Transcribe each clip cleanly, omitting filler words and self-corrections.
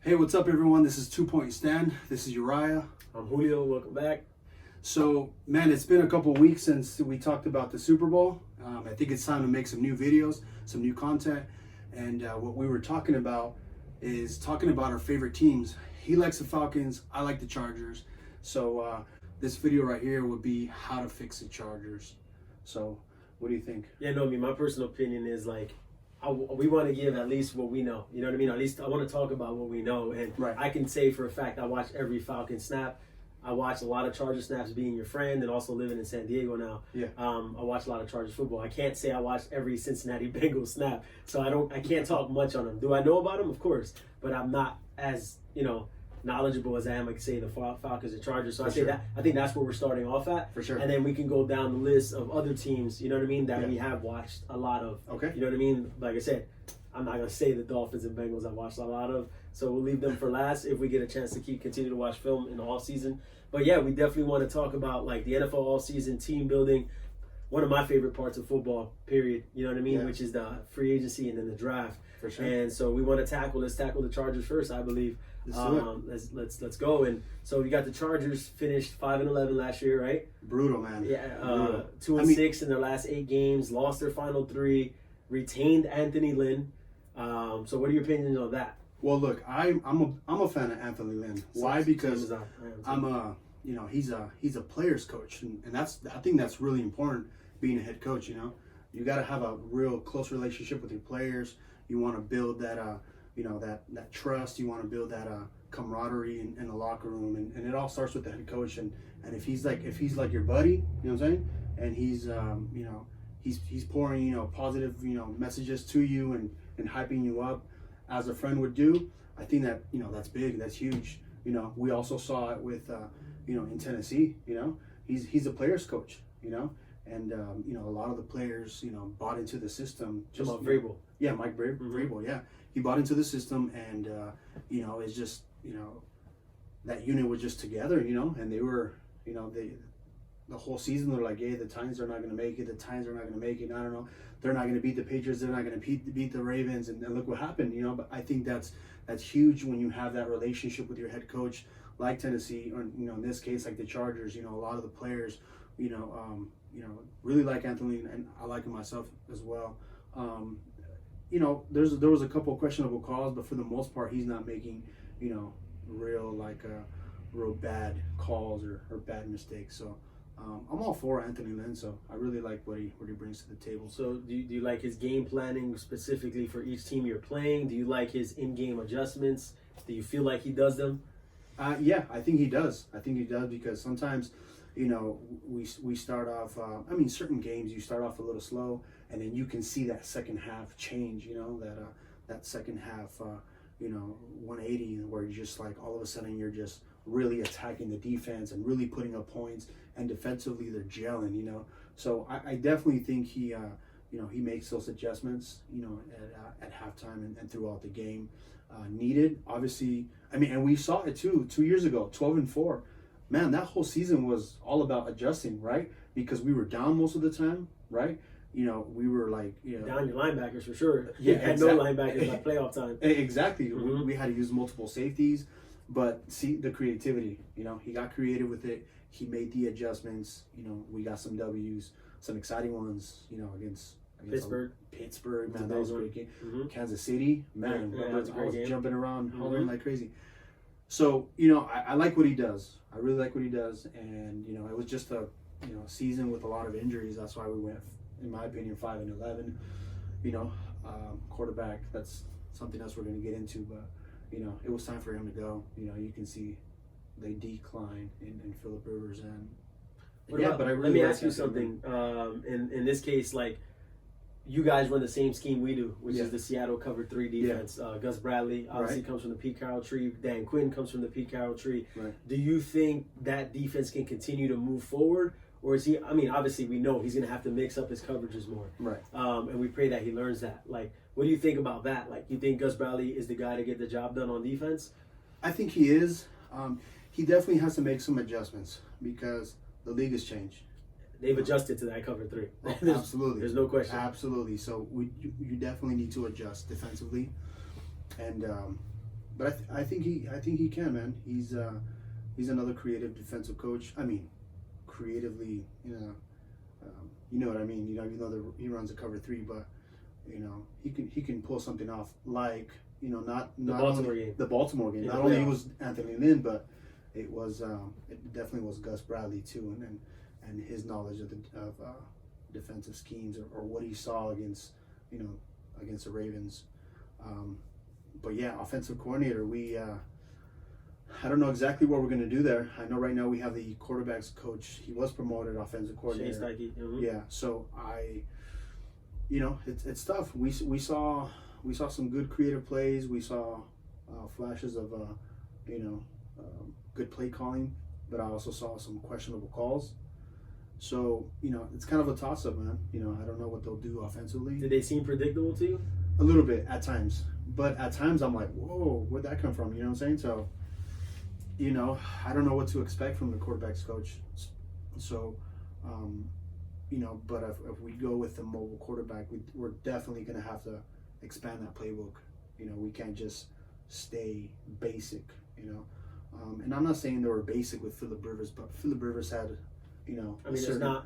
Hey, what's up, everyone? This is 2 Point Stand. This is Uriah. I'm Julio. Welcome back. So, man, it's been a couple weeks since we talked about the Super Bowl. I think it's time to make some new videos, some new content. And what we were talking about is talking about our favorite teams. He likes the Falcons. I like the Chargers. So this video right here would be how to fix the Chargers. So what do you think? Yeah, no, I mean, my personal opinion is like, we want to give at least what we know. You know what I mean? At least I want to talk about what we know. And Right. I can say for a fact, I watch every Falcon snap. I watch a lot of Charger snaps being your friend and also living in San Diego now. Yeah. I watch a lot of Chargers football. I can't say I watched every Cincinnati Bengals snap. So I can't talk much on them. Do I know about them? Of course. But I'm not as, knowledgeable as I am, like say the Falcons and Chargers. So For sure. I think that's where we're starting off at. For sure. And then we can go down the list of other teams, you know what I mean, that Yeah. we have watched a lot of. Okay. You know what I mean? Like I said, I'm not gonna say the Dolphins and Bengals I watched a lot of, so we'll leave them for last if we get a chance to continue to watch film in the off season. But yeah, we definitely want to talk about like the NFL off season, team building. One of my favorite parts of football, period. You know what I mean? Yeah. Which is the free agency and then the draft. For sure. And so we want to let's tackle the Chargers first, I believe. Let's do it. Let's go. And so you got the Chargers finished 5-11 last year, right? Brutal, man. Yeah, Brutal. 2-6 in their last 8 games, lost their final 3, retained Anthony Lynn. So what are your opinions on that? Well, look, I'm a fan of Anthony Lynn. Why? Because he's a player's coach, and I think that's really important. Being a head coach, you got to have a real close relationship with your players. You want to build that that trust. You want to build that camaraderie in the locker room, and it all starts with the head coach. And if he's like your buddy, you know what I'm saying, and he's pouring positive messages to you and hyping you up as a friend would do. I think that that's big. That's huge. We also saw it with in Tennessee. He's a player's coach. And a lot of the players bought into the system. Just Vrabel. Yeah, Mike Vrabel. Yeah, he bought into the system, and it's just that unit was just together. And they were the whole season they're like, hey, the Titans are not going to make it. The Titans are not going to make it. I don't know. They're not going to beat the Patriots. They're not going to beat the Ravens. And look what happened. But I think that's huge when you have that relationship with your head coach, like Tennessee, or in this case, like the Chargers. A lot of the players, really like Anthony, and I like him myself as well. There was a couple of questionable calls, but for the most part, he's not making real bad calls or bad mistakes. So I'm all for Anthony Lynn. So I really like what he brings to the table. So do you like his game planning specifically for each team you're playing? Do you like his in-game adjustments? Do you feel like he does them? Yeah, I think he does. Because sometimes, we start off. Certain games you start off a little slow, and then you can see that second half change. That second half, 180, where you're just like all of a sudden you're just really attacking the defense and really putting up points, and defensively they're gelling. So I definitely think he makes those adjustments, at halftime and throughout the game, needed. Obviously, and we saw it too 2 years ago, 12-4. Man, that whole season was all about adjusting, right? Because we were down most of the time, right? We were like, down your linebackers for sure. Yeah, had no linebackers by playoff time. Exactly. Mm-hmm. We had to use multiple safeties, but see the creativity. He got creative with it. He made the adjustments. We got some W's, some exciting ones. Against Pittsburgh, man, that was a great game. Mm-hmm. Kansas City, man, Yeah, I that's a great was game. jumping around, Mm-hmm. hollering like crazy. So I like what he does. I really like what he does, and it was just a season with a lot of injuries. That's why we went, in my opinion, 5-11. Quarterback. That's something else we're going to get into, but it was time for him to go. You can see they decline in Phillip Rivers, and let me ask you something. In this case, like, you guys run the same scheme we do, which is the Seattle cover 3 defense. Gus Bradley obviously comes from the Pete Carroll tree. Dan Quinn comes from the Pete Carroll tree. Right. Do you think that defense can continue to move forward? Or is he, obviously we know he's going to have to mix up his coverages more. Right. And we pray that he learns that. Like, what do you think about that? Like, you think Gus Bradley is the guy to get the job done on defense? I think he is. He definitely has to make some adjustments because the league has changed. They've adjusted to that cover 3. Absolutely. There's no question. Absolutely. So you definitely need to adjust defensively. And But I think he can, man. He's another creative defensive coach. I mean, creatively, you know what I mean. Even though he runs a cover 3, but he can pull something off, like not the Baltimore game. Not only was Anthony Lynn, but it definitely was Gus Bradley too, and his knowledge of defensive schemes or what he saw against the Ravens. But yeah, offensive coordinator. I don't know exactly what we're going to do there. I know right now we have the quarterbacks coach. He was promoted offensive coordinator. Shane Steichen. Mm-hmm. Yeah, so it's tough. We saw some good creative plays. We saw flashes of good play calling, but I also saw some questionable calls. So it's kind of a toss up, man. I don't know what they'll do offensively. Did they seem predictable to you? A little bit at times, but at times I'm like, whoa, where'd that come from? You know what I'm saying? So. I don't know what to expect from the quarterbacks coach. So, but if we go with the mobile quarterback, we're definitely going to have to expand that playbook. We can't just stay basic, and I'm not saying they were basic with Phillip Rivers, but Phillip Rivers had, there's not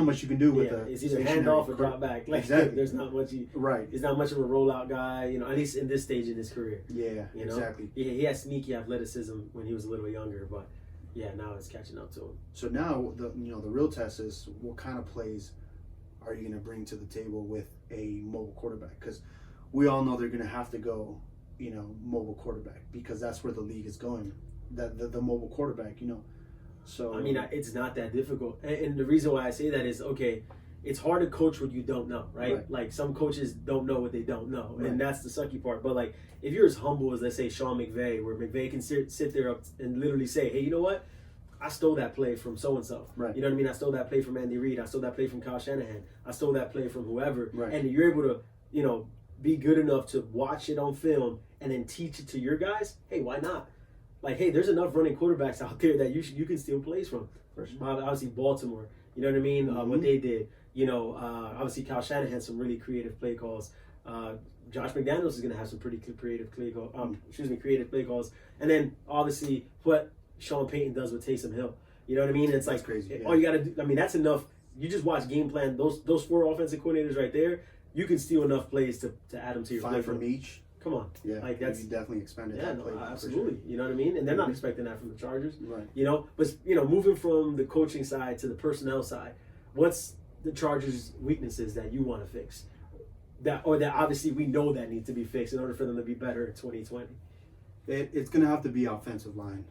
much you can do with it's either hand off or drop back. Like, exactly. There's not much. Right. He's not much of a rollout guy, at least in this stage in his career. Yeah, exactly. He had sneaky athleticism when he was a little younger, but now it's catching up to him. So now the real test is what kind of plays are you going to bring to the table with a mobile quarterback? Because we all know they're going to have to go, mobile quarterback, because that's where the league is going. The mobile quarterback, So it's not that difficult, and the reason why I say that is, okay, it's hard to coach what you don't know, right? Like, some coaches don't know what they don't know, and that's the sucky part. But like, if you're as humble as, let's say, Sean McVay, where McVay can sit there up and literally say, hey, you know what? I stole that play from so and so. Right. You know what I mean? I stole that play from Andy Reid. I stole that play from Kyle Shanahan. I stole that play from whoever. Right. And you're able to, be good enough to watch it on film and then teach it to your guys. Hey, why not? Like, hey, there's enough running quarterbacks out there that you can steal plays from. For sure. Obviously, Baltimore. You know what I mean? Mm-hmm. What they did. Obviously, Kyle Shanahan had some really creative play calls. Josh McDaniels is going to have some pretty creative play calls. And then, obviously, what Sean Payton does with Taysom Hill. You know what I mean? It's that's like crazy. Yeah. All you got to do. That's enough. You just watch game plan. Those 4 offensive coordinators right there. You can steal enough plays to add them to your 5 play from each. Come on. Yeah. Like, that's definitely expanded that play. absolutely. Sure. You know what I mean? And they're not expecting that from the Chargers. Right. But moving from the coaching side to the personnel side, what's the Chargers' weaknesses that you want to fix? That obviously we know that need to be fixed in order for them to be better in 2020. It's going to have to be offensive line,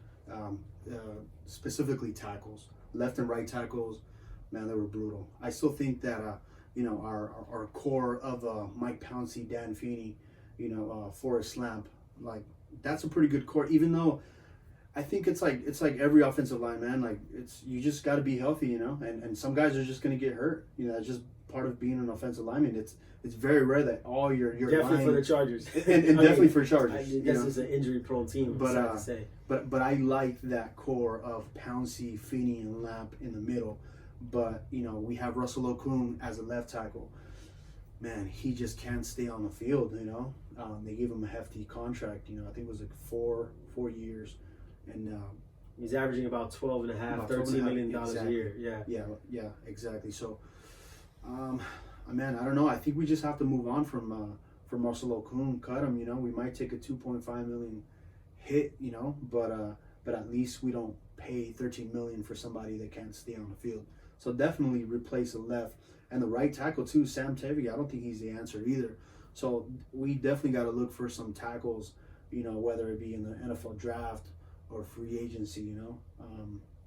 specifically tackles, left and right tackles. Man, they were brutal. I still think that our core of Mike Pouncey, Dan Feeney, Forrest Lamp, like, that's a pretty good core. Even though I think it's like every offensive line, man. Like, you just got to be healthy, and some guys are just going to get hurt. It's just part of being an offensive lineman. It's very rare that all your definitely line, for the Chargers, and definitely for Chargers. I guess it's an injury-prone team. But I like that core of Pouncey, Feeney, and Lamp in the middle. But we have Russell Okung as a left tackle. Man, he just can't stay on the field. They gave him a hefty contract. I think it was like four years, and he's averaging about $13 million a year. Yeah, exactly. So, man, I don't know. I think we just have to move on from Russell Okung. Cut him. We might take a $2.5 million hit. But at least we don't pay $13 million for somebody that can't stay on the field. So definitely replace the left and the right tackle too. Sam Tevye, I don't think he's the answer either. So we definitely got to look for some tackles, whether it be in the NFL draft or free agency,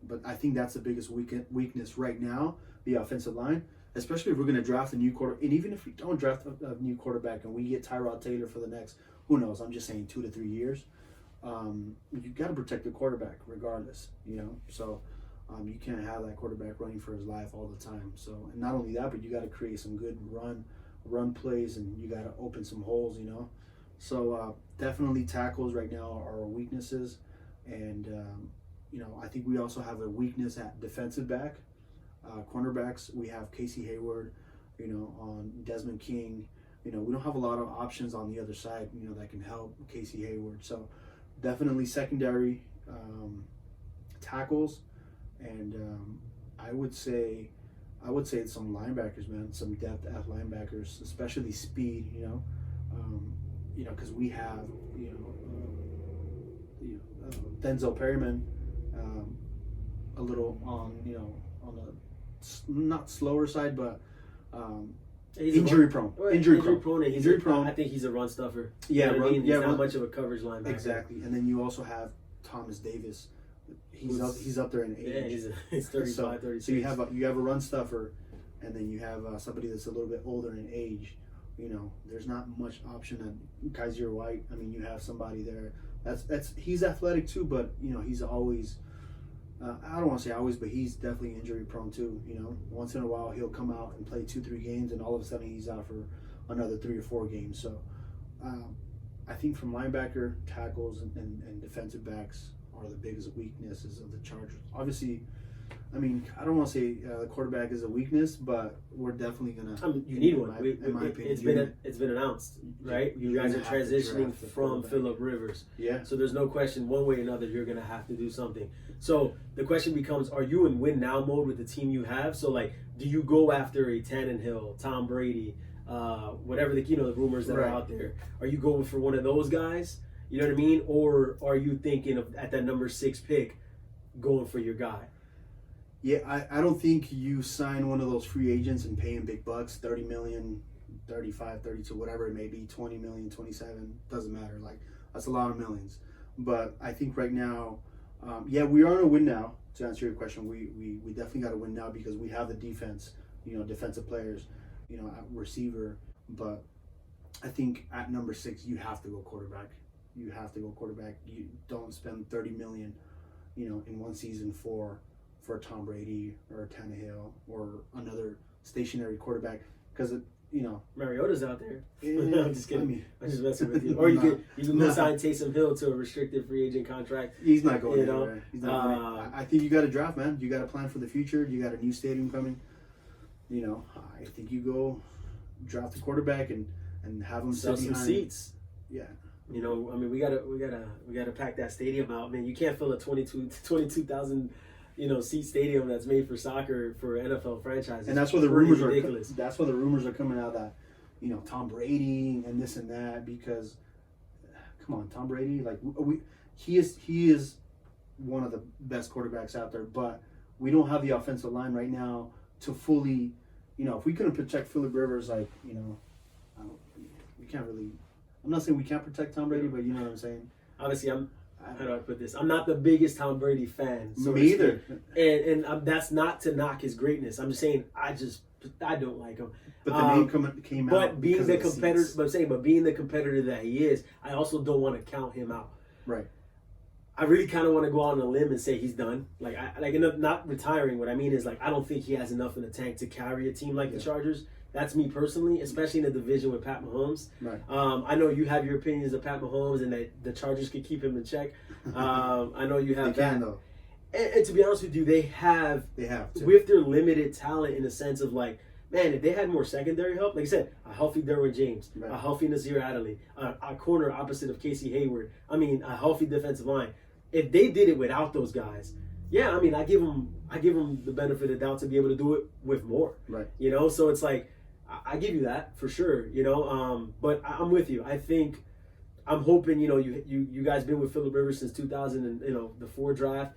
But I think that's the biggest weakness right now, the offensive line, especially if we're going to draft a new quarterback. And even if we don't draft a new quarterback and we get Tyrod Taylor for the next, who knows, I'm just saying 2 to 3 years, you got to protect the quarterback regardless, So you can't have that quarterback running for his life all the time. So, and not only that, but you got to create some good run plays, and you got to open some holes, So definitely tackles right now are our weaknesses, and I think we also have a weakness at defensive back, cornerbacks. We have Casey Hayward, on Desmond King. We don't have a lot of options on the other side, that can help Casey Hayward. So definitely secondary tackles, and I would say some linebackers, man, some depth at linebackers, especially speed. Because we have Denzel Perryman, a little on the not slower side, but injury prone. Injury prone. I think he's a run stuffer. Yeah, He's not much of a coverage linebacker. Exactly. And then you also have Thomas Davis. He's up there in age. Yeah, he's 35, 36. So you have a run stuffer, and then you have somebody that's a little bit older in age. There's not much option at Kaiser White. I mean, you have somebody there. He's athletic too, but he's always. I don't want to say always, but he's definitely injury prone too. Once in a while he'll come out and play 2-3 games, and all of a sudden he's out for another 3 or 4 games. So I think from linebacker, tackles, and defensive backs are the biggest weaknesses of the Chargers. Obviously, I mean, I don't want to say the quarterback is a weakness, but we're definitely gonna. You need one. In my opinion, it's been announced, right? You guys are transitioning from Phillip Rivers. Yeah. So there's no question, one way or another, you're gonna have to do something. So the question becomes: are you in win now mode with the team you have? So like, do you go after a Tannehill, Tom Brady, whatever the rumors that are out there? Are you going for one of those guys? You know what I mean? Or are you thinking of at that number 6 pick, going for your guy? Yeah, I don't think you sign one of those free agents and pay him big bucks, 30 million, 35, 32, whatever it may be, 20 million, 27, doesn't matter. Like, that's a lot of millions. But I think right now, we are on a win now. To answer your question, we definitely got to win now because we have the defense, defensive players, at receiver. But I think at number 6, you have to go quarterback. You have to go quarterback. You don't spend 30 million, in one season for Tom Brady or Tannehill or another stationary quarterback because Mariota's out there. No, I'm just kidding. I'm just messing with you. Or you can go sign Taysom Hill to a restricted free agent contract. He's not going anywhere. I think you got to draft, man. You got to plan for the future. You got a new stadium coming. I think you go draft a quarterback and have him sell some seats. Yeah. I mean, we gotta pack that stadium out, man. You can't fill a 22,000 seat stadium that's made for soccer for NFL franchises. And that's why the rumors are ridiculous. That's why the rumors are coming out that Tom Brady and this and that because come on, Tom Brady, like he is one of the best quarterbacks out there, but we don't have the offensive line right now to fully, if we couldn't protect Phillip Rivers, like we can't really. I'm not saying we can't protect Tom Brady, but you know what I'm saying. Obviously, how do I put this? I'm not the biggest Tom Brady fan. So me either. And that's not to knock his greatness. I'm just saying I don't like him. But the name came out. But being the competitor, but being the competitor that he is, I also don't want to count him out. Right. I really kind of want to go out on a limb and say he's done. Not retiring. What I mean is I don't think he has enough in the tank to carry a team like the Chargers. That's me personally, especially in a division with Pat Mahomes. Right. I know you have your opinions of Pat Mahomes and that the Chargers could keep him in check. I know you have they that. can, though. And to be honest with you, they have to. With their limited talent in the sense of man, if they had more secondary help, like I said, a healthy Derwin James, right. a healthy Nazir Adderley, a corner opposite of Casey Hayward, a healthy defensive line. If they did it without those guys, I give them the benefit of the doubt to be able to do it with more. Right. So it's I give you that for sure, but I'm with you. I think I'm hoping, you guys been with Phillip Rivers since 2000 and the 4 draft.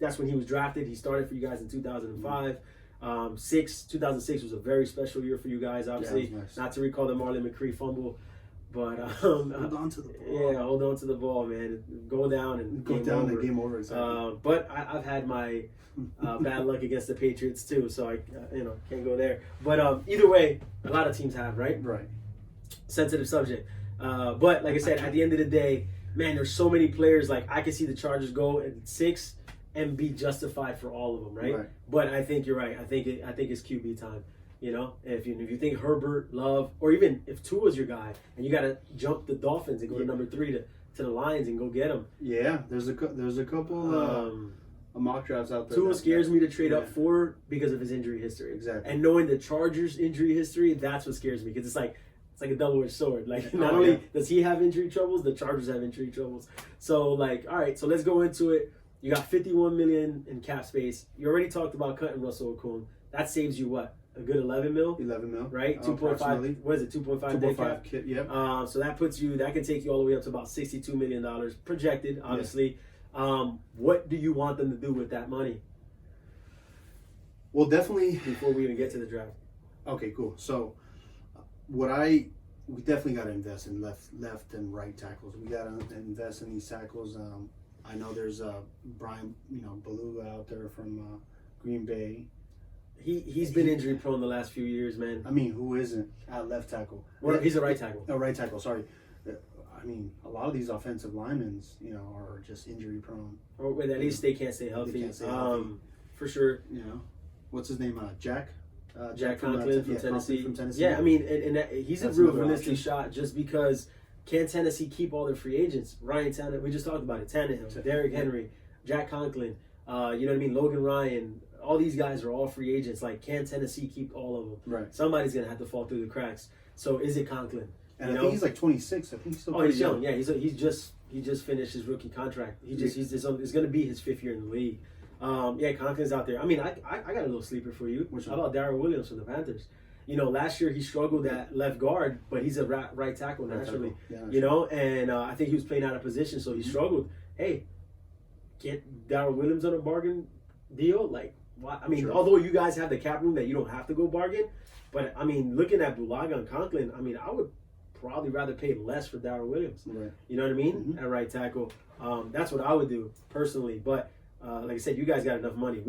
That's when he was drafted. He started for you guys in 2005. 2006 was a very special year for you guys. Obviously, nice. Not to recall the Marlon McCree fumble, but hold on to the ball. Yeah, hold on to the ball, man. Go down and game over. Exactly. But I've had my bad luck against the Patriots too, so I can't go there. But either way, a lot of teams have, right? Right. Sensitive subject. But like I said, at the end of the day, man, there's so many players. I can see the Chargers go at 6 and be justified for all of them, right? But I think you're right. I think it's QB time. If you think Herbert, Love, or even if Tua's your guy, and you got to jump the Dolphins and go to number 3 to the Lions and go get them. Yeah, there's a couple mock drafts out there. Tua scares me to trade up for because of his injury history. Exactly. And knowing the Chargers' injury history, that's what scares me because it's it's like a double-edged sword. Like, Oh, not only yeah. does he have injury troubles, the Chargers have injury troubles. So, like, all right, so let's go into it. You got $51 million in cap space. You already talked about cutting Russell Okung. That saves you what? A good 11 mil? 11 mil. Right? 2.5. What is it? 2.5 dead cap? Yep. So that can take you all the way up to about $62 million projected, obviously. Yeah. What do you want them to do with that money? Well, definitely. Before we even get to the draft. Okay, cool. So, we definitely got to invest in left and right tackles. We got to invest in these tackles. I know there's Brian, Beluga out there from Green Bay. He's been injury prone the last few years, man. I mean, who isn't at left tackle? Well, he's a right tackle. A right tackle. Sorry. I mean, a lot of these offensive linemen, are just injury prone. Or at least they can't stay healthy. They can't stay healthy. For sure. What's his name? Jack. Jack Conklin from Tennessee. From Tennessee. Yeah, I mean, and he's a real realistic shot just because can Tennessee keep all their free agents? Ryan Tannehill, we just talked about it. Tannehill, Derrick Henry, Jack Conklin, you know what I mean? Logan Ryan. All these guys are all free agents. Like, can Tennessee keep all of them? Right. Somebody's gonna have to fall through the cracks. So is it Conklin? And I think he's like 26. I think he's still. Oh, he's young. Yeah, he just finished his rookie contract. It's gonna be his 5th year in the league. Yeah, Conklin's out there. I mean, I got a little sleeper for you. Which How about Darrell Williams from the Panthers? Last year he struggled at left guard, but he's a right tackle naturally. Yeah, and I think he was playing out of position, so he struggled. Hey, get Darrell Williams on a bargain deal? Like, why? I mean, although you guys have the cap room that you don't have to go bargain, but I mean, looking at Bulaga and Conklin, I mean, I would probably rather pay less for Darrell Williams. Right. You know what I mean? At right tackle. That's what I would do personally. But like I said, you guys got enough money.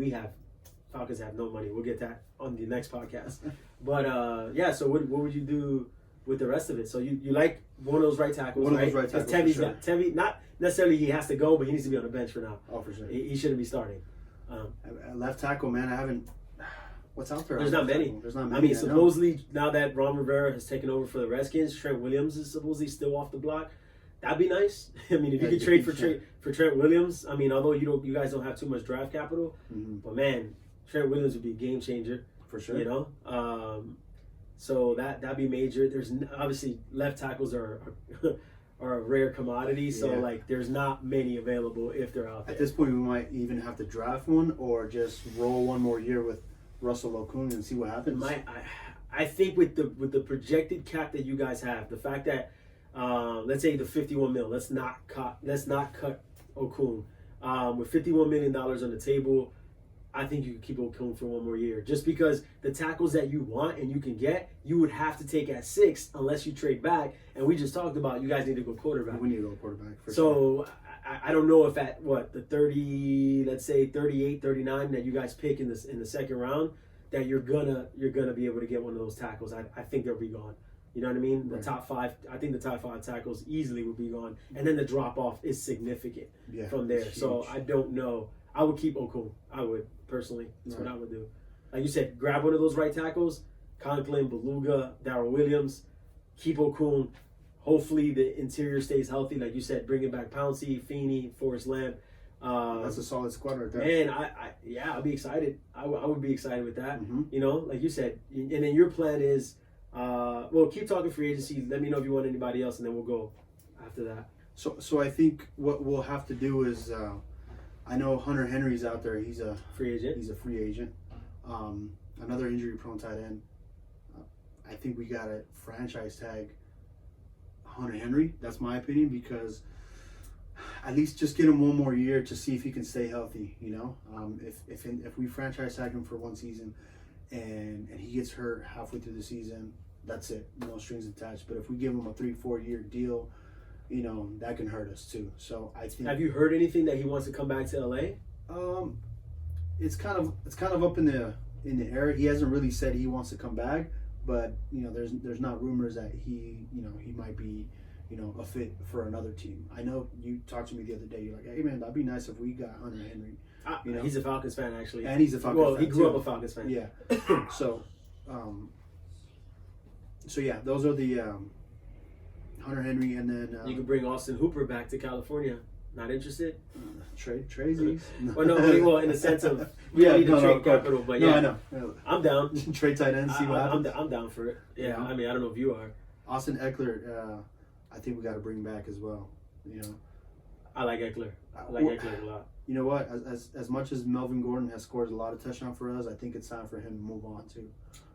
Falcons have no money. We'll get that on the next podcast. But yeah, so what would you do with the rest of it? So you like one of those right tackles, one right? of those right tackles. Tevy, not necessarily he has to go, but he needs to be on the bench for now. Oh, for sure. He shouldn't be starting. Left tackle, man. I haven't. What's out there? There's not many. There's not many. I mean, supposedly now that Ron Rivera has taken over for the Redskins, Trent Williams is supposedly still off the block. That'd be nice. I mean, if you could trade for Trent Williams, I mean, although you guys don't have too much draft capital, but man, Trent Williams would be a game changer for sure. So that'd be major. There's obviously left tackles are a rare commodity, so like there's not many available if they're out there. At this point, we might even have to draft one or just roll one more year with Russell Okung and see what happens. I think with the projected cap that you guys have, the fact that let's say the 51 mil, let's not cut Okung. With $51 million on the table, I think you can keep Okung for one more year. Just because the tackles that you want and you can get, you would have to take at 6 unless you trade back. And we just talked about you guys need to go quarterback. We need to go quarterback. So I don't know if at the 30, let's say 38, 39 that you guys pick in the second round, that you're gonna be able to get one of those tackles. I think they'll be gone. You know what I mean? The top 5, I think the top 5 tackles easily would be gone. And then the drop off is significant from there. So I don't know. I would keep Okung. I would, personally. That's what I would do. Like you said, grab one of those right tackles, Conklin, Beluga, Darrell Williams, keep Okung. Hopefully the interior stays healthy. Like you said, bringing back Pouncey, Feeney, Forrest Lamp. That's a solid squad right there. Man, I'll be excited. I would be excited with that. Like you said. And then your plan is, keep talking free agency. Let me know if you want anybody else, and then we'll go after that. So I think what we'll have to do is, I know Hunter Henry's out there. He's a free agent. He's a free agent. Another injury-prone tight end. I think we got to franchise tag Hunter Henry. That's my opinion, because at least just get him one more year to see if he can stay healthy. If we franchise tag him for one season, and he gets hurt halfway through the season, that's it. No strings attached. But if we give him a 3-4 year deal, that can hurt us too. So I think. Have you heard anything that he wants to come back to LA? It's kind of up in the air. He hasn't really said he wants to come back, but there's not rumors that he might be a fit for another team. I know you talked to me the other day. You're like, hey man, that'd be nice if we got Hunter Henry. He's a Falcons fan actually, and he's a Falcons fan. Well, he grew too. up a Falcons fan. Yeah. So yeah, those are the Hunter Henry, and then you could bring Austin Hooper back to California. Not interested? Trazy. Well, in the sense of we don't need to trade capital, but yeah, I know. I'm down. Trade tight end, see what happens. I'm down for it. Yeah, I mean, I don't know if you are. Austin Eckler, I think we got to bring back as well. You know, I like Eckler. I like Eckler a lot. You know what? As much as Melvin Gordon has scored a lot of touchdowns for us, I think it's time for him to move on too.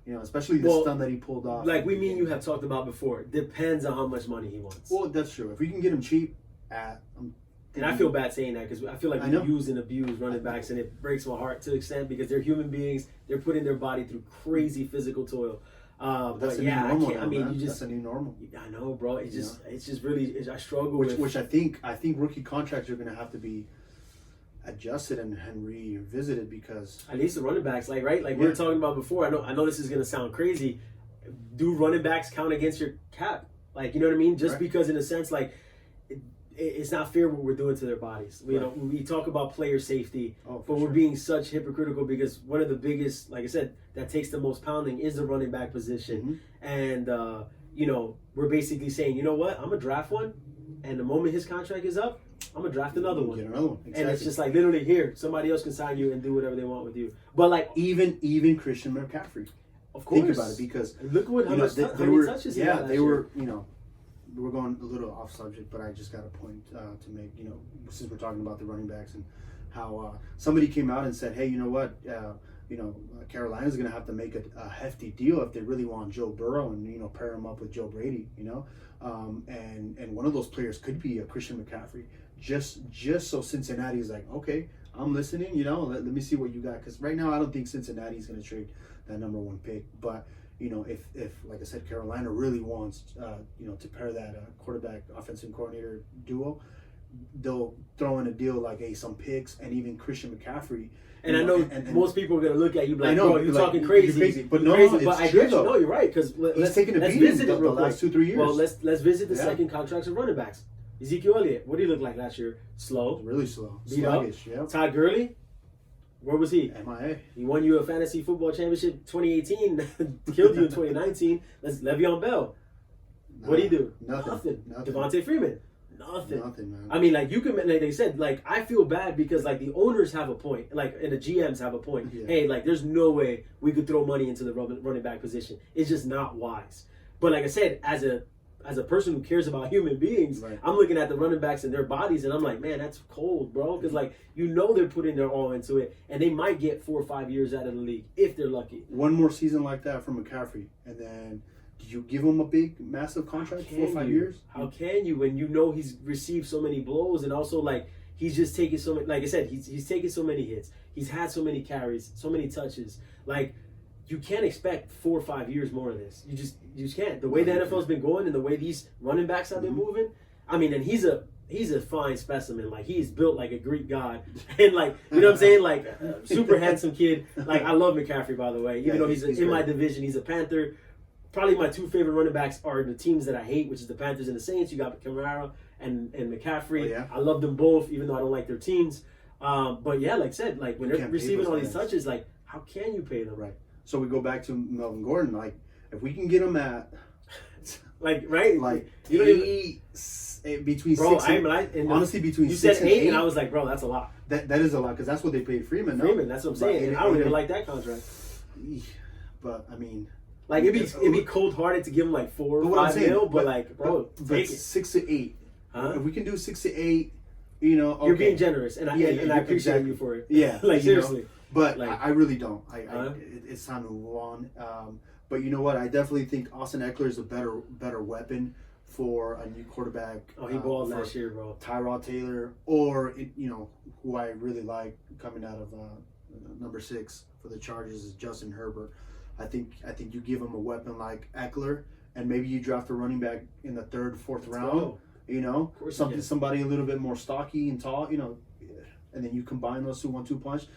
You know, especially the stun that he pulled off. Like me and you have talked about before, depends on how much money he wants. Well, that's true. If we can get him cheap, and I feel bad saying that because I feel like we use and abuse running backs, and it breaks my heart to an extent because they're human beings. They're putting their body through crazy physical toil. That's a new normal. That's a new normal. I know, bro. It's just really. I struggle which I think rookie contracts are going to have to be adjusted and revisited because at least the running backs, we were talking about before. I know this is going to sound crazy. Do running backs count against your cap? Like, you know what I mean? Just because, in a sense, like. It's not fair what we're doing to their bodies. You know, we talk about player safety, but we're being such hypocritical because one of the biggest, like I said, that takes the most pounding is the running back position. Mm-hmm. And, you know, we're basically saying, you know what, I'm going to draft one, and the moment his contract is up, I'm going to draft another one. Get another one. Exactly. And it's just like literally here, somebody else can sign you and do whatever they want with you. But like even Christian McCaffrey. Of course. Think about it because look what how many touches he had last they year. were, you know, we're going a little off subject, but I just got a point to make. You know, since we're talking about the running backs and how somebody came out and said, "Hey, you know what? Carolina's going to have to make a hefty deal if they really want Joe Burrow and pair him up with Joe Brady. You know, and one of those players could be a Christian McCaffrey. Just so Cincinnati is like, okay, I'm listening. You know, let me see what you got because right now I don't think Cincinnati's going to trade that number 1 pick, but. You know, if like I said, Carolina really wants, to pair that quarterback offensive coordinator duo, they'll throw in a deal like some picks and even Christian McCaffrey. And I know and most people are gonna look at you like, bro, you're talking crazy. You're crazy. But I get you. No, you're right. Because let's taking a beating visit the last 2-3 years. Well, let's visit the second contracts of running backs. Ezekiel Elliott, what did he look like last year? Slow, really slow, beat sluggish. Up. Todd Gurley. Where was he? MIA. He won you a fantasy football championship 2018, killed you in 2019. Le'Veon Bell. What did he do? Nothing. Devontae Freeman. Nothing, man. I mean, like you can, like they said, like I feel bad because like the owners have a point, like and the GMs have a point. Yeah. Hey, like there's no way we could throw money into the running back position. It's just not wise. But like I said, as a person who cares about human beings, I'm looking at the running backs and their bodies, and I'm like, man, that's cold, bro. Because like they're putting their all into it, and they might get 4 or 5 years out of the league if they're lucky. One more season like that for McCaffrey, and then did you give him a big, massive contract? 4 or 5 years? How can you when he's received so many blows, and also like he's just taking so many? Like I said, he's taken so many hits. He's had so many carries, so many touches. Like. You can't expect 4 or 5 years more of this. You just can't. The way the NFL's been going and the way these running backs have been moving, I mean, and he's a fine specimen. Like he's built like a Greek god, and like you know what I'm saying, like super handsome kid. Like I love McCaffrey, by the way. Even though he's in my division, he's a Panther. Probably my 2 favorite running backs are the teams that I hate, which is the Panthers and the Saints. You got Kamara and McCaffrey. Oh, yeah. I love them both, even though I don't like their teams. But yeah, like I said, like when they're receiving all these touches, like how can you pay them? Right. So we go back to Melvin Gordon. Like, if we can get him at, you between bro, 6 and honestly between you 6 said and 8, and I was like, bro, that's a lot. That is a lot because that's what they paid Freeman. Freeman, that's what I'm saying. And I don't even like that contract. But I mean, like it'd be cold hearted to give him like 4 or 5 mil, but like, bro, but 6 to 8. If we can do 6 to 8, okay. You're being generous, and I appreciate you for it. Yeah, like seriously. But like, I really don't. It's time to move on. But you know what? I definitely think Austin Eckler is a better weapon for a new quarterback. Oh, he balled last year, bro. Tyrod Taylor, or who I really like coming out of number 6 for the Chargers is Justin Herbert. I think you give him a weapon like Eckler, and maybe you draft a running back in the 3rd, 4th round. Somebody a little bit more stocky and tall. And then you combine those 2 1-2 punch.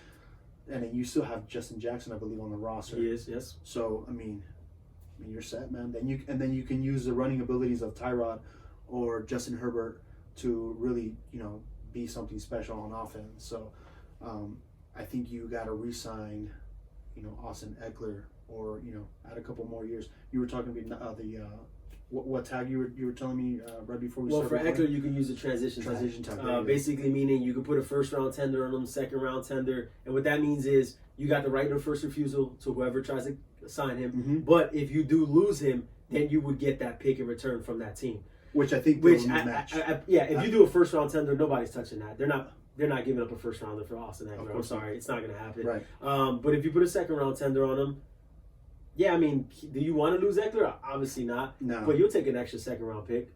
And then you still have Justin Jackson, I believe, on the roster. He is, yes. So I mean, you're set, man. Then you can use the running abilities of Tyrod or Justin Herbert to really, be something special on offense. So I think you got to re-sign, Austin Eckler, or add a couple more years. You were talking about what tag you were telling me right before we started. Well, for Eckler, you can use a transition tag. Basically meaning you can put a 1st round tender on them, 2nd round tender, and what that means is you got the right of first refusal to whoever tries to sign him. Mm-hmm. But if you do lose him, then you would get that pick in return from that team. Which I think Which match. If you do a first round tender, nobody's touching that. They're not giving up a first rounder for Austin Eckler. I'm sorry, it's not going to happen. Right. But if you put a second round tender on him, yeah, I mean, do you want to lose Eckler? Obviously not. No. But you'll take an extra second round pick.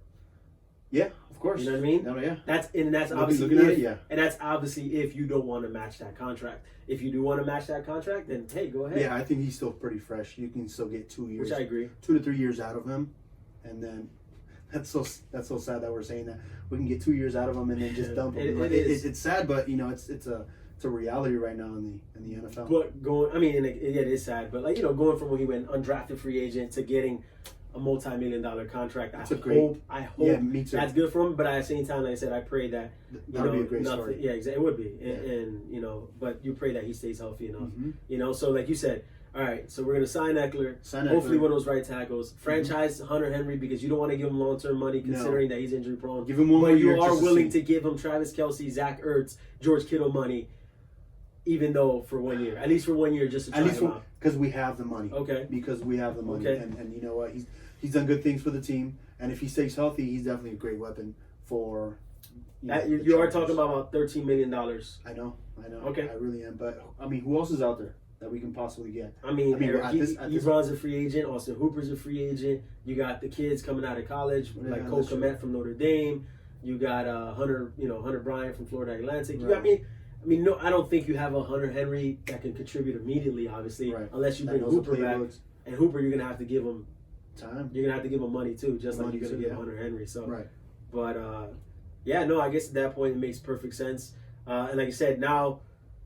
Yeah, of course. You know what I mean? No, yeah. That's obviously and that's obviously if you don't want to match that contract. If you do want to match that contract, then hey, go ahead. Yeah, I think he's still pretty fresh. You can still get 2 years, which I agree, 2 to 3 years out of him, and then that's so sad that we're saying that we can get 2 years out of him and then just dump him. It's sad, but it's a reality right now in the NFL. But it is sad. But going from when he went undrafted free agent to getting a multi-million-dollar contract, I hope yeah, me too. That's good for him. But at the same time, like I said, I pray that that would be a great story. Yeah, exactly. It would be, and but you pray that he stays healthy enough. Mm-hmm. So like you said. All right, so we're going to sign Eckler. Hopefully one of those right tackles. Franchise Hunter Henry because you don't want to give him long-term money considering that he's injury prone. Give him one more year. But you are willing to give him Travis Kelce, Zach Ertz, George Kittle money, even though for 1 year. At least for 1 year just to try him out. Because we have the money. Okay. Because we have the money. Okay. And you know what? He's done good things for the team. And if he stays healthy, he's definitely a great weapon for you are talking about $13 million. I know. Okay. I really am. But, I mean, who else is out there that we can possibly get? Eric Ebron's a free agent. Austin Hooper's a free agent. You got the kids coming out of college, like Cole Kmet from Notre Dame. You got Hunter Bryant from Florida Atlantic. Right. No, I don't think you have a Hunter Henry that can contribute immediately, obviously, unless you bring Hooper back. And Hooper, you're gonna have to give him time. You're gonna have to give him money too, just like you're gonna give Hunter Henry. So, right. But I guess at that point it makes perfect sense. And like I said, now.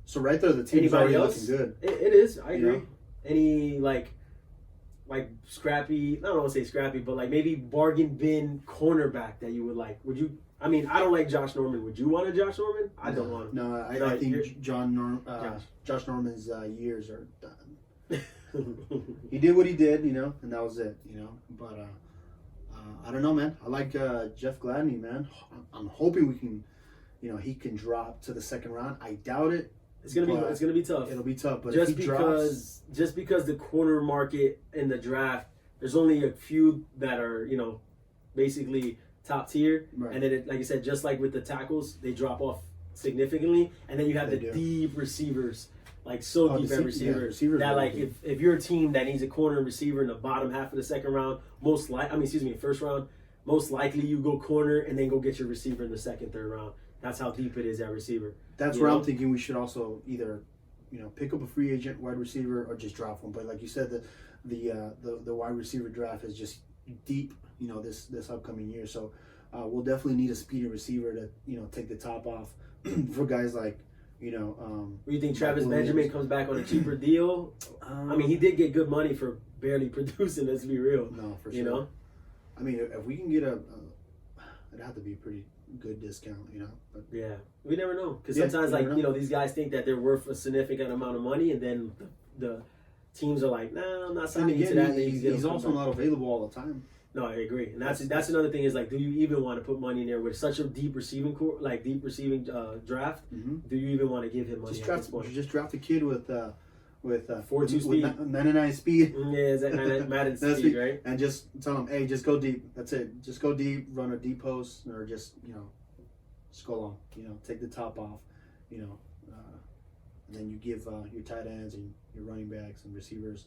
So right there, the team's already looking good. It is. I agree. Any like scrappy? I don't want to say scrappy, but like maybe bargain bin cornerback that you would like. Would you? I mean, I don't like Josh Norman. Would you want a Josh Norman? I don't want him. No, I think Josh Norman's years are done. He did what he did, and that was it, But I don't know, man. I like Jeff Gladney, man. I'm hoping we can, he can drop to the second round. I doubt it. It's gonna be tough. It'll be tough, but just if he because the corner market in the draft, there's only a few that are basically top tier, right. And then like I said, just like with the tackles, they drop off significantly, and then you have deep receivers, like deep at receivers that like if you're a team that needs a corner receiver in the bottom half of the second round, first round, most likely you go corner and then go get your receiver in the second, third round. That's how deep it is at receiver. That's where I'm thinking we should also either, pick up a free agent wide receiver or just drop one. But like you said, the wide receiver draft is just deep, this upcoming year. So we'll definitely need a speedy receiver to, take the top off for guys like, Do you think Travis Benjamin comes back on a cheaper deal? He did get good money for barely producing. Let's be real. No, for sure. If we can get it'd have to be a pretty good discount, But yeah, we never know because sometimes these guys think that they're worth a significant amount of money, and then the teams are like, "Nah, I'm not signing you to that." He's also not available all the time. No, I agree, and that's another thing is like, do you even want to put money in there with such a deep receiving draft? Mm-hmm. Do you even want to give him money at this point? You just draft a kid with 4.2 speed, 99 speed. Yeah, is that Madden speed, right? And just tell them, hey, just go deep. That's it. Just go deep. Run a deep post, or just just go long. Take the top off. And then you give your tight ends and your running backs and receivers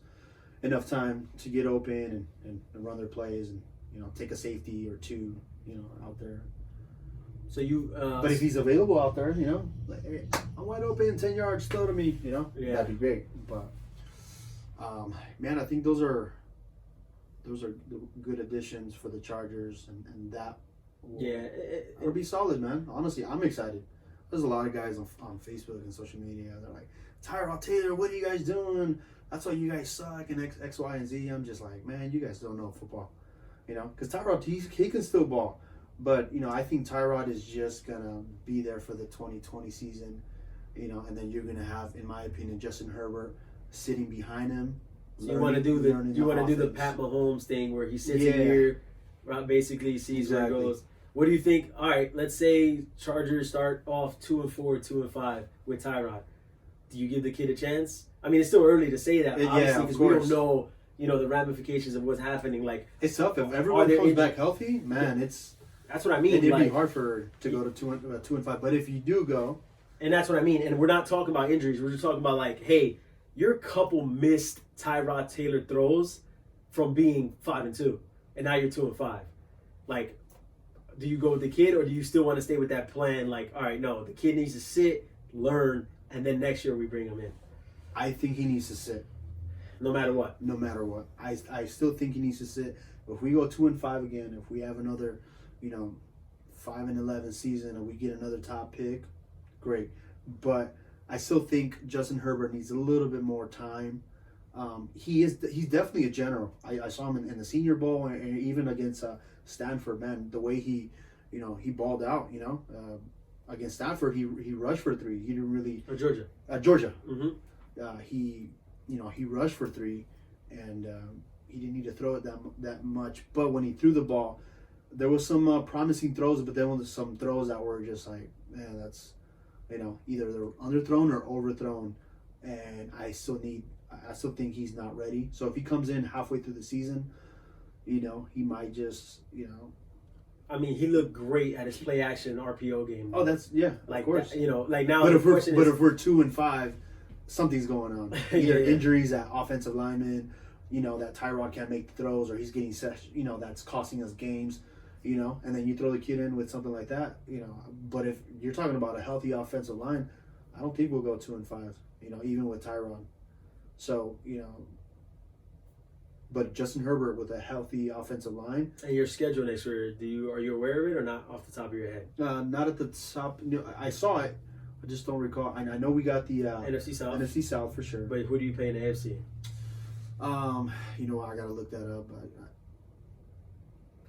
enough time to get open and run their plays and take a safety or two out there. So you, but if he's available out there, like, hey, I'm wide open, 10 yards, throw to me, that'd be great. But man, I think those are good additions for the Chargers, and that it'll be solid, man. Honestly, I'm excited. There's a lot of guys on Facebook and social media. They're like, Tyrod Taylor, what are you guys doing? That's why you guys suck and X, Y, and Z. I'm just like, man, you guys don't know football, because Tyrod he can still ball. But, I think Tyrod is just going to be there for the 2020 season, and then you're going to have, in my opinion, Justin Herbert sitting behind him. So you want to do the Pat Mahomes thing where he sits in here, basically sees where it goes. What do you think? All right, let's say Chargers start off 2-4, 2-5 with Tyrod. do you give the kid a chance? I mean, it's still early to say that, obviously, because we don't know, the ramifications of what's happening. Like, it's tough if everyone comes back healthy. Man, that's what I mean. It'd be hard to go to 2-5. But if you do go, and that's what I mean. And we're not talking about injuries. We're just talking about like, hey, your couple missed Tyrod Taylor throws from being 5-2, and now you're 2-5. Like, do you go with the kid, or do you still want to stay with that plan? Like, all right, no, the kid needs to sit, learn, and then next year we bring him in. I think he needs to sit. No matter what. No matter what. I still think he needs to sit. If we go 2-5 again, if we have another, 5-11 season, and we get another top pick, great. But I still think Justin Herbert needs a little bit more time. He's definitely a general. I saw him in the Senior Bowl, and even against Stanford. Man, the way he balled out. Against Stanford, he rushed for 3. He didn't really. Or Georgia. Georgia. Mm-hmm. He rushed for 3, and he didn't need to throw it that much. But when he threw the ball, there was some promising throws, but then there was some throws that were just like, man, that's, either they're underthrown or overthrown, and I still think he's not ready. So if he comes in halfway through the season, he might just, I mean, he looked great at his play action RPO game. Oh, that's like of course. Like now. But if we're 2-5, something's going on. Either yeah. injuries at offensive linemen, that Tyrod can't make the throws, or he's getting that's costing us games, and then you throw the kid in with something like that, But if you're talking about a healthy offensive line, I don't think we'll go 2-5, even with Tyrod. So, but Justin Herbert with a healthy offensive line. And your schedule next year, are you aware of it or not off the top of your head? Not at the top. I saw it. I just don't recall. I know we got the NFC South. NFC South for sure. But who do you pay in the AFC? I gotta look that up.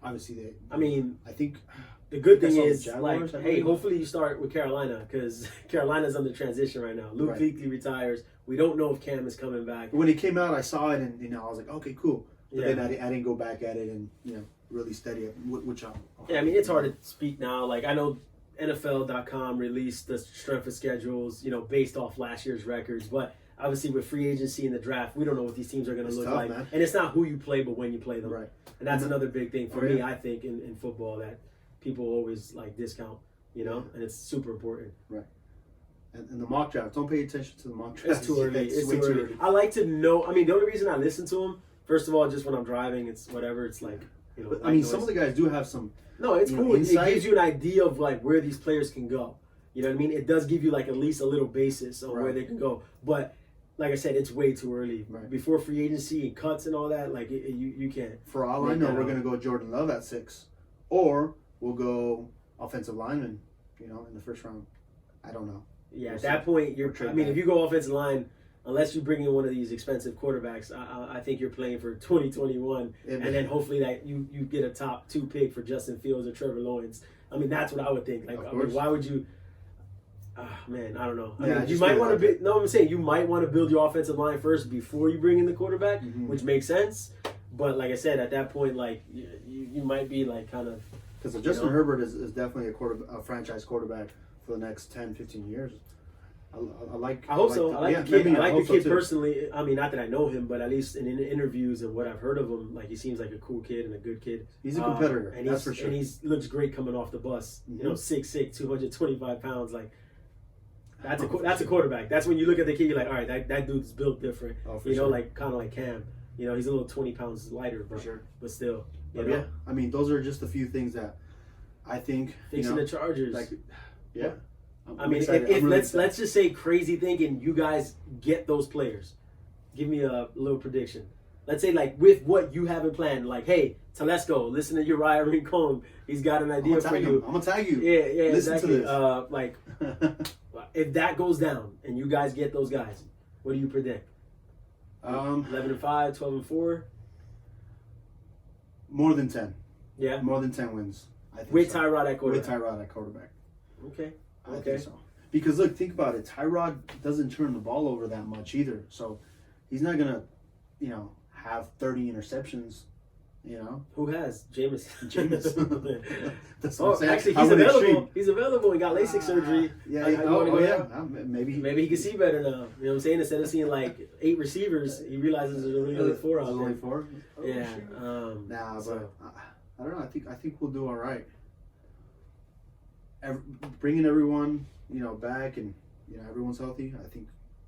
Obviously, I think the good thing is, Jaguars, hey, hopefully you start with Carolina, because Carolina's under transition right now. Luke Kuechly retires. We don't know if Cam is coming back. When it came out, I saw it, and I was like, okay, cool. But then I didn't go back at it and really study it. Which it's hard to speak now. Like, I know NFL.com released the strength of schedules, based off last year's records, but obviously with free agency and the draft, we don't know what these teams are going to look like. Man. And it's not who you play, but when you play them. Right. And that's another big thing for me, I think, in football that people always discount, and it's super important. Right. And the mock draft, don't pay attention to the mock draft. It's too early. It's way too early. I like to know. The only reason I listen to them, first of all, just when I'm driving, it's whatever. It's like, some of the guys do have some. No, it's cool. It gives you an idea of where these players can go. You know what I mean? It does give you at least a little basis on where they can go. But like I said, it's way too early. Right. Before free agency and cuts and all that, you can't. For all I know, we're going to go Jordan Love at 6. Or we'll go offensive lineman, in the first round. I don't know. Yeah, at that point, if you go offensive line, unless you bring in one of these expensive quarterbacks, I think you're playing for 2021. And then hopefully that you get a top 2 pick for Justin Fields or Trevor Lawrence. That's what I would think. Why would you... man, I don't know. You might want to I'm saying you might want to build your offensive line first before you bring in the quarterback, which makes sense. But like I said, at that point, you might be kind of... Because Justin Herbert is definitely a franchise quarterback for the next 10, 15 years. I hope so. I like the kid. I like the kid personally. Not that I know him, but at least in interviews and what I've heard of him, he seems like a cool kid and a good kid. He's a competitor, and that's for sure. And he looks great coming off the bus. 6'6", 225 pounds. That's a quarterback. That's when you look at the kid, you're like, all right, that dude's built different. Oh, for sure. Kind of like Cam. He's a little 20 pounds lighter, but sure. But still, yeah. Those are just a few things that I think. Fixing the Chargers. Yeah. Let's just say crazy thinking, you guys get those players. Give me a little prediction. Let's say with what you have in plan, hey, Telesco, listen to Uriah Rincon. He's got an idea for you. I'm gonna tag you. Yeah, listen exactly. To this. If that goes down and you guys get those guys, what do you predict? 11-5, 12-4. More than 10. Yeah. More than 10 wins. I think with Tyrod at quarterback. With Tyrod at quarterback. Okay. I think so. Because look, think about it. Tyrod doesn't turn the ball over that much either. So he's not gonna, have 30 interceptions. You know, who has Jameis? That's what I'm saying. Actually, he's available. He's available. He got LASIK surgery. Yeah. Maybe he can see better now. You know what I'm saying? Instead of seeing like 8 receivers, he realizes there's only 4 out there. Only 4. Oh, yeah. But I don't know. I think we'll do all right. Bringing everyone, back, and everyone's healthy. I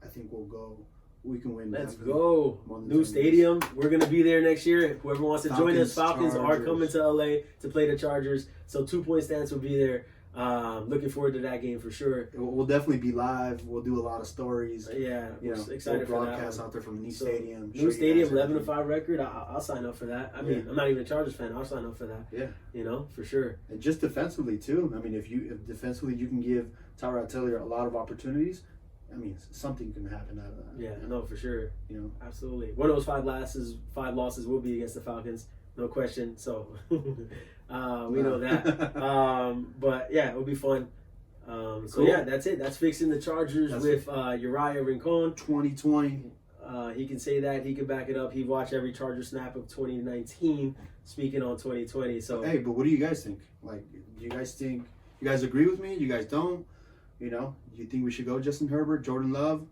think we'll go. We can win. Let's go. New stadium. We're going to be there next year. Whoever wants to join us, Falcons are coming to LA to play the Chargers. So 2-point stance will be there. Looking forward to that game for sure. We'll definitely be live. We'll do a lot of stories. Yeah, excited for that. Broadcast out there from the new stadium. New stadium, 11-5 record. I'll sign up for that. I mean, I'm not even a Chargers fan. I'll sign up for that. Yeah, for sure. And just defensively too. I mean, if defensively you can give Tyrod Taylor a lot of opportunities, I mean, something can happen out of that. Yeah, no, for sure. Absolutely. One of those 5 losses will be against the Falcons, no question. So we know that. But yeah, it'll be fun. Cool. So yeah, that's it. That's fixing the Chargers with Uriah Rincon. 2020. He can say that. He can back it up. He watched every Charger snap of 2019. Speaking on 2020. So hey, but what do you guys think? Like, do you guys agree with me? You guys don't? Do you think we should go Justin Herbert, Jordan Love?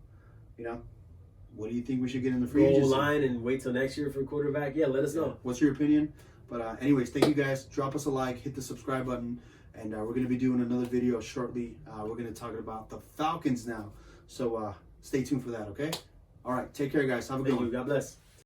What do you think we should get in the free agency? Goal line and wait till next year for quarterback? Yeah, let us know. What's your opinion? But anyways, thank you guys. Drop us a like, hit the subscribe button, and we're going to be doing another video shortly. We're going to talk about the Falcons now. So stay tuned for that, okay? All right, take care, guys. Have a good one. God bless.